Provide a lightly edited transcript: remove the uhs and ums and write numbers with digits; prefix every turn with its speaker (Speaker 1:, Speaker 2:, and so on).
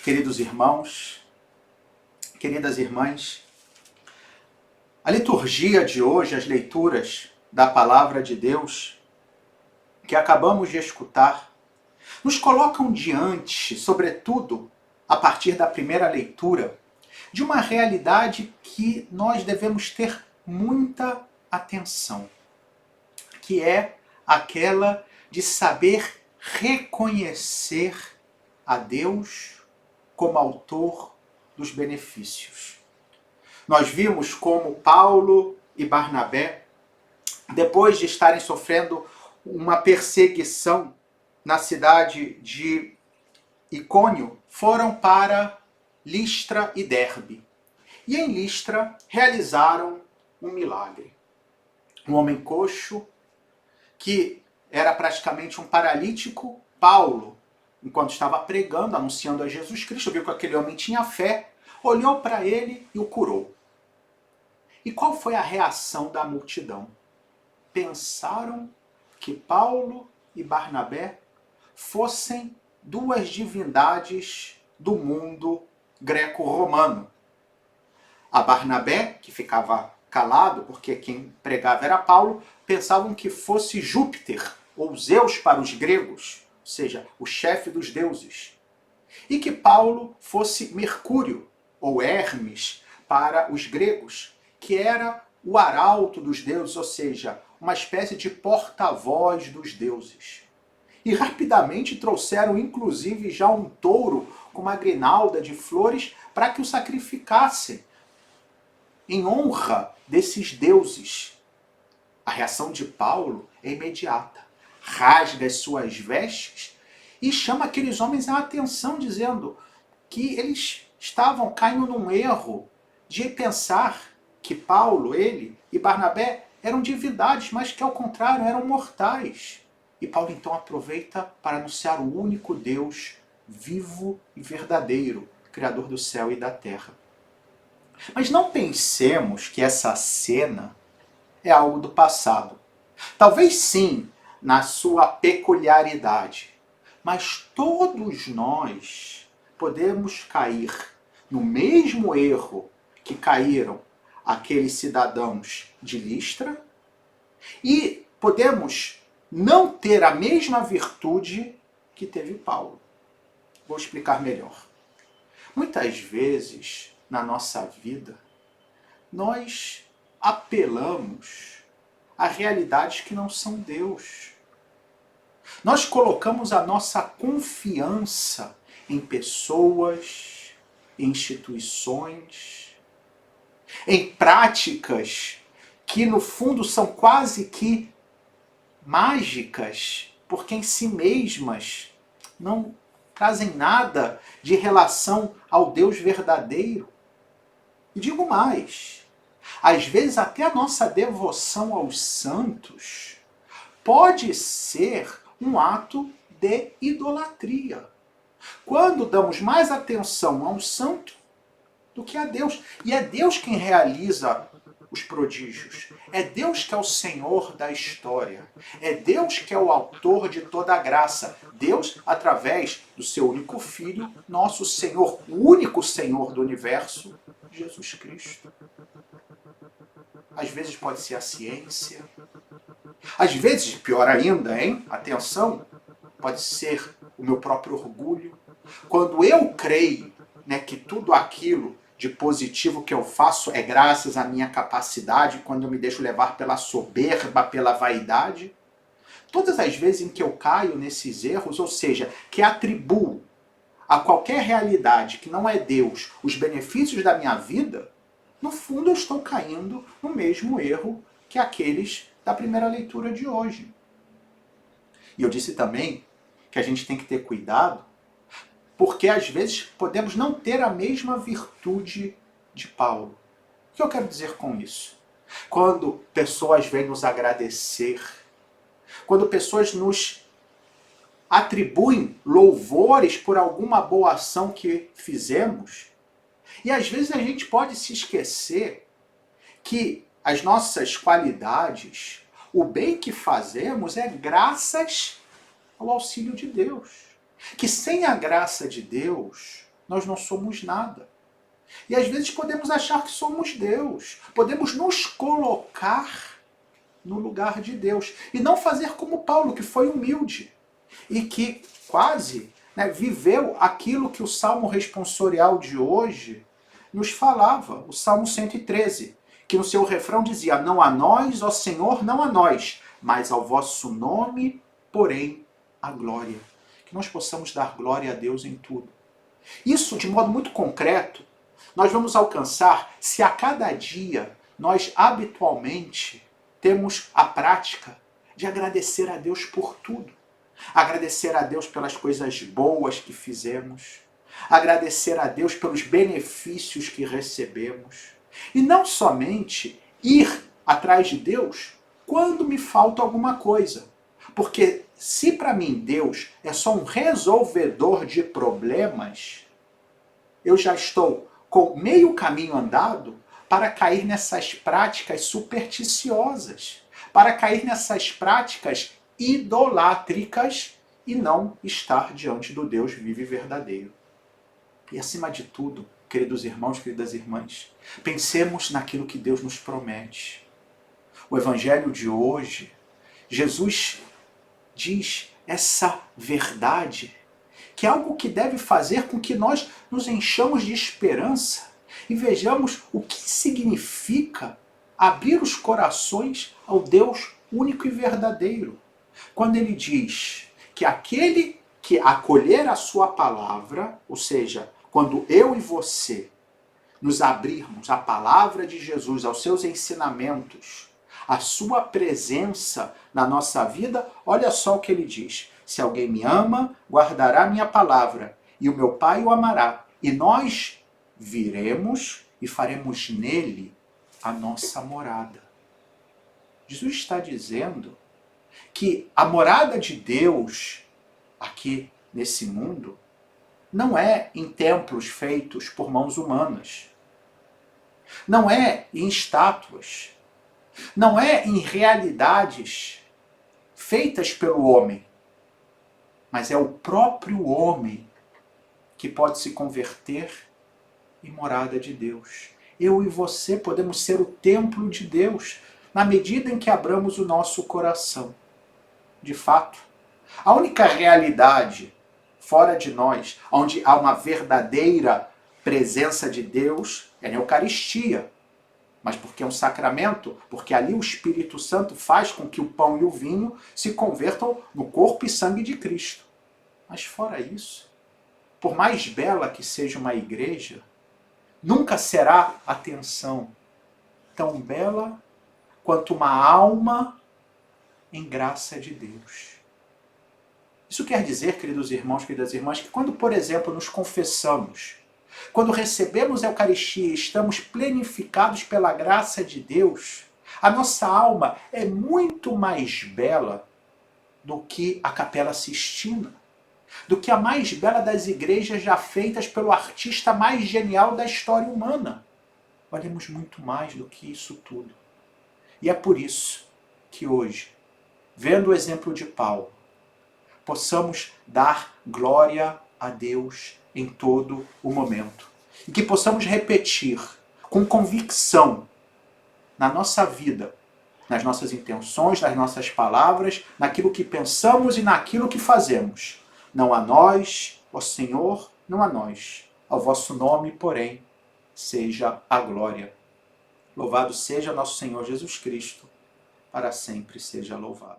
Speaker 1: queridos irmãos, queridas irmãs, a liturgia de hoje, as leituras da Palavra de Deus que acabamos de escutar, nos colocam diante, sobretudo a partir da primeira leitura, de uma realidade que nós devemos ter muita atenção, que é aquela de saber reconhecer a Deus como autor dos benefícios. Nós vimos como Paulo e Barnabé, depois de estarem sofrendo uma perseguição na cidade de Icônio, foram para Listra e Derbe. E em Listra realizaram um milagre. Um homem coxo, que era praticamente um paralítico, Paulo, enquanto estava pregando, anunciando a Jesus Cristo, viu que aquele homem tinha fé, olhou para ele e o curou. E qual foi a reação da multidão? Pensaram que Paulo e Barnabé fossem duas divindades do mundo greco-romano. A Barnabé, que ficava calado, porque quem pregava era Paulo, pensavam que fosse Júpiter, ou Zeus para os gregos, ou seja, o chefe dos deuses. E que Paulo fosse Mercúrio, ou Hermes, para os gregos, que era o arauto dos deuses, ou seja, uma espécie de porta-voz dos deuses. E rapidamente trouxeram, inclusive, já um touro com uma grinalda de flores para que o sacrificassem em honra desses deuses. A reação de Paulo é imediata. Rasga as suas vestes e chama aqueles homens a atenção, dizendo que eles estavam caindo num erro de pensar que Paulo, ele e Barnabé eram divindades, mas que ao contrário eram mortais. E Paulo então aproveita para anunciar o único Deus vivo e verdadeiro, Criador do céu e da terra. Mas não pensemos que essa cena é algo do passado. Talvez sim, na sua peculiaridade. Mas todos nós podemos cair no mesmo erro que caíram aqueles cidadãos de Listra e podemos não ter a mesma virtude que teve Paulo. Vou explicar melhor. Muitas vezes, na nossa vida, nós apelamos a realidades que não são Deus. Nós colocamos a nossa confiança em pessoas, em instituições, em práticas que no fundo são quase que mágicas, porque em si mesmas não trazem nada de relação ao Deus verdadeiro. E digo mais, às vezes até a nossa devoção aos santos pode ser um ato de idolatria. Quando damos mais atenção a um santo do que a Deus. E é Deus quem realiza os prodígios. É Deus que é o Senhor da história. É Deus que é o autor de toda a graça. Deus, através do seu único Filho, nosso Senhor, o único Senhor do universo, Jesus Cristo. Às vezes pode ser a ciência. Às vezes, pior ainda, hein? Atenção, pode ser o meu próprio orgulho. Quando eu creio, né, que tudo aquilo de positivo que eu faço é graças à minha capacidade, quando eu me deixo levar pela soberba, pela vaidade. Todas as vezes em que eu caio nesses erros, ou seja, que atribuo a qualquer realidade que não é Deus os benefícios da minha vida, no fundo eu estou caindo no mesmo erro que aqueles da primeira leitura de hoje. E eu disse também que a gente tem que ter cuidado, porque às vezes podemos não ter a mesma virtude de Paulo. O que eu quero dizer com isso? Quando pessoas vêm nos agradecer, quando pessoas nos atribuem louvores por alguma boa ação que fizemos, e às vezes a gente pode se esquecer que as nossas qualidades, o bem que fazemos é graças ao auxílio de Deus. Que sem a graça de Deus, nós não somos nada. E às vezes podemos achar que somos Deus. Podemos nos colocar no lugar de Deus. E não fazer como Paulo, que foi humilde. E que quase viveu aquilo que o Salmo responsorial de hoje nos falava. O Salmo 113. Que no seu refrão dizia: não a nós, ó Senhor, não a nós, mas ao vosso nome, porém, a glória. Que nós possamos dar glória a Deus em tudo. Isso, de modo muito concreto, nós vamos alcançar se a cada dia nós habitualmente temos a prática de agradecer a Deus por tudo. Agradecer a Deus pelas coisas boas que fizemos. Agradecer a Deus pelos benefícios que recebemos. E não somente ir atrás de Deus quando me falta alguma coisa. Porque se para mim Deus é só um resolvedor de problemas, eu já estou com meio caminho andado para cair nessas práticas supersticiosas, para cair nessas práticas idolátricas e não estar diante do Deus vivo e verdadeiro. E acima de tudo, queridos irmãos, queridas irmãs, pensemos naquilo que Deus nos promete. O Evangelho de hoje, Jesus diz essa verdade, que é algo que deve fazer com que nós nos enchamos de esperança e vejamos o que significa abrir os corações ao Deus único e verdadeiro. Quando ele diz que aquele que acolher a sua palavra, ou seja, quando eu e você nos abrirmos à palavra de Jesus, aos seus ensinamentos, à sua presença na nossa vida, olha só o que ele diz: se alguém me ama, guardará minha palavra, e o meu Pai o amará, e nós viremos e faremos nele a nossa morada. Jesus está dizendo que a morada de Deus aqui nesse mundo não é em templos feitos por mãos humanas, não é em estátuas, não é em realidades feitas pelo homem, mas é o próprio homem que pode se converter em morada de Deus. Eu e você podemos ser o templo de Deus na medida em que abramos o nosso coração. De fato, a única realidade fora de nós, onde há uma verdadeira presença de Deus, é na Eucaristia. Mas porque é um sacramento, porque ali o Espírito Santo faz com que o pão e o vinho se convertam no corpo e sangue de Cristo. Mas fora isso, por mais bela que seja uma igreja, nunca será a atenção tão bela quanto uma alma em graça de Deus. Isso quer dizer, queridos irmãos, queridas irmãs, que quando, por exemplo, nos confessamos, quando recebemos a Eucaristia e estamos plenificados pela graça de Deus, a nossa alma é muito mais bela do que a Capela Sistina, do que a mais bela das igrejas já feitas pelo artista mais genial da história humana. Valemos muito mais do que isso tudo. E é por isso que hoje, vendo o exemplo de Paulo, possamos dar glória a Deus em todo o momento. E que possamos repetir com convicção na nossa vida, nas nossas intenções, nas nossas palavras, naquilo que pensamos e naquilo que fazemos. Não a nós, ó Senhor, não a nós. Ao vosso nome, porém, seja a glória. Louvado seja nosso Senhor Jesus Cristo, para sempre seja louvado.